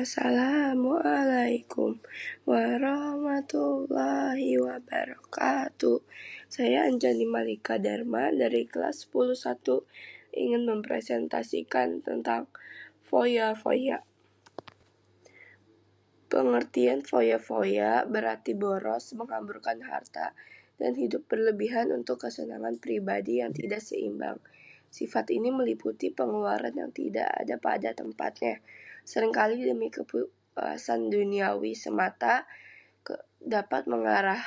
Assalamualaikum warahmatullahi wabarakatuh. Saya Anjani Malika Dharma dari kelas 10-1 ingin mempresentasikan tentang foya-foya. Pengertian foya-foya berarti boros, menghamburkan harta, dan hidup berlebihan untuk kesenangan pribadi yang tidak seimbang. Sifat ini meliputi pengeluaran yang tidak ada pada tempatnya, seringkali demi kepuasan duniawi semata, dapat mengarah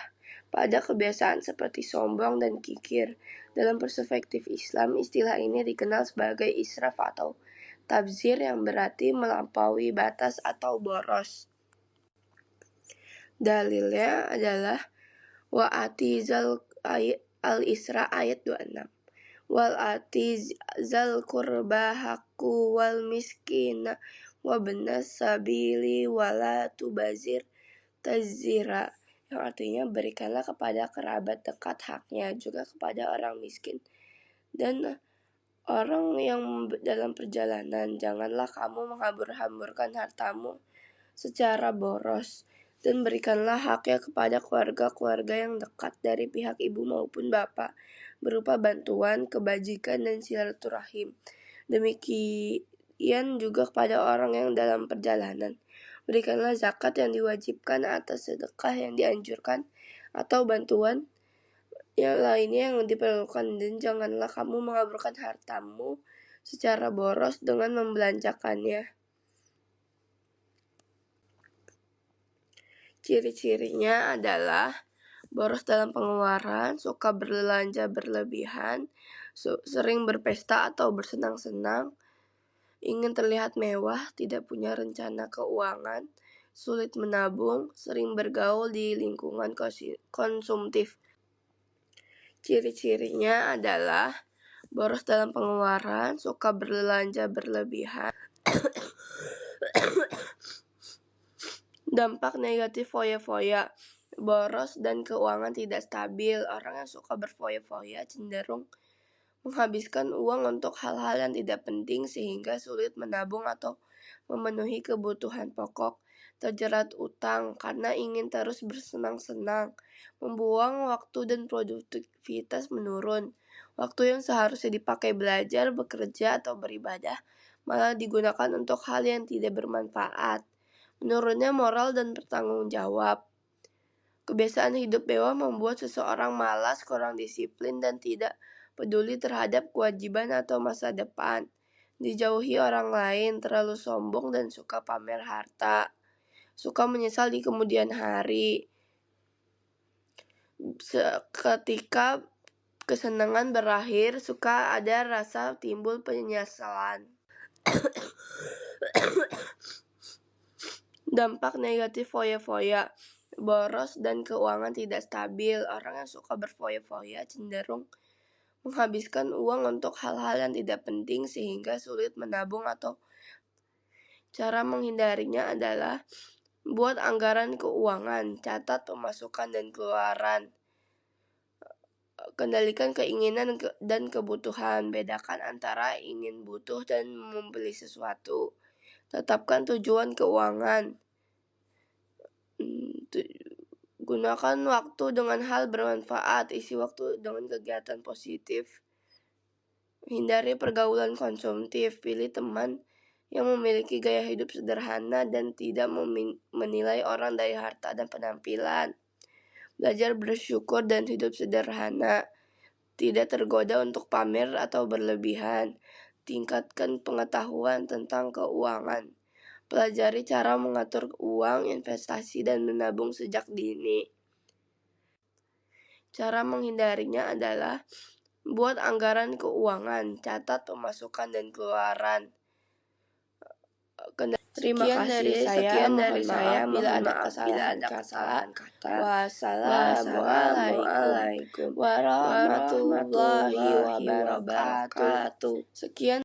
pada kebiasaan seperti sombong dan kikir. Dalam perspektif Islam, istilah ini dikenal sebagai israf atau tabzir yang berarti melampaui batas atau boros. Dalilnya adalah wa'atizal al-Isra ayat 26. Wal atizal qurba haqqu wal miskina wa benas sabili wala tubazir tazira, yang artinya berikanlah kepada kerabat dekat haknya, juga kepada orang miskin dan orang yang dalam perjalanan. Janganlah kamu menghambur-hamburkan hartamu secara boros, dan berikanlah haknya kepada keluarga-keluarga yang dekat dari pihak ibu maupun bapak, berupa bantuan, kebajikan, dan silaturahim. Demikian juga kepada orang yang dalam perjalanan. Berikanlah zakat yang diwajibkan atas sedekah yang dianjurkan atau bantuan yang lainnya yang diperlukan, dan janganlah kamu menghamburkan hartamu secara boros dengan membelanjakannya. Ciri-cirinya adalah boros dalam pengeluaran, suka berbelanja berlebihan, sering berpesta atau bersenang-senang, ingin terlihat mewah, tidak punya rencana keuangan, sulit menabung, sering bergaul di lingkungan konsumtif. Ciri-cirinya adalah boros dalam pengeluaran, suka berbelanja berlebihan. Dampak negatif foya-foya: boros dan keuangan tidak stabil. Orang yang suka berfoya-foya cenderung menghabiskan uang untuk hal-hal yang tidak penting sehingga sulit menabung atau memenuhi kebutuhan pokok. Terjerat utang karena ingin terus bersenang-senang, membuang waktu dan produktivitas menurun. Waktu yang seharusnya dipakai belajar, bekerja, atau beribadah malah digunakan untuk hal yang tidak bermanfaat. Menurunnya moral dan bertanggung jawab. Kebiasaan hidup mewah membuat seseorang malas, kurang disiplin, dan tidak peduli terhadap kewajiban atau masa depan. Dijauhi orang lain, terlalu sombong, dan suka pamer harta. Suka menyesal di kemudian hari. Ketika kesenangan berakhir, suka ada rasa timbul penyesalan. Dampak negatif foya-foya: boros dan keuangan tidak stabil. Orang yang suka berfoya-foya cenderung menghabiskan uang untuk hal-hal yang tidak penting sehingga sulit menabung atau cara menghindarinya adalah buat anggaran keuangan, catat pemasukan dan keluaran, kendalikan keinginan dan kebutuhan, bedakan antara ingin butuh dan membeli sesuatu, tetapkan tujuan keuangan, gunakan waktu dengan hal bermanfaat, isi waktu dengan kegiatan positif, hindari pergaulan konsumtif, pilih teman yang memiliki gaya hidup sederhana dan tidak menilai orang dari harta dan penampilan. Belajar bersyukur dan hidup sederhana, tidak tergoda untuk pamer atau berlebihan. Tingkatkan pengetahuan tentang keuangan. Pelajari cara mengatur uang, investasi, dan menabung sejak dini. Cara menghindarinya adalah buat anggaran keuangan, catat pemasukan dan keluaran. Terima kasih. Sekian dari saya. Bila ada kesalahan kata. Wassalamualaikum warahmatullahi wabarakatuh. Sekian.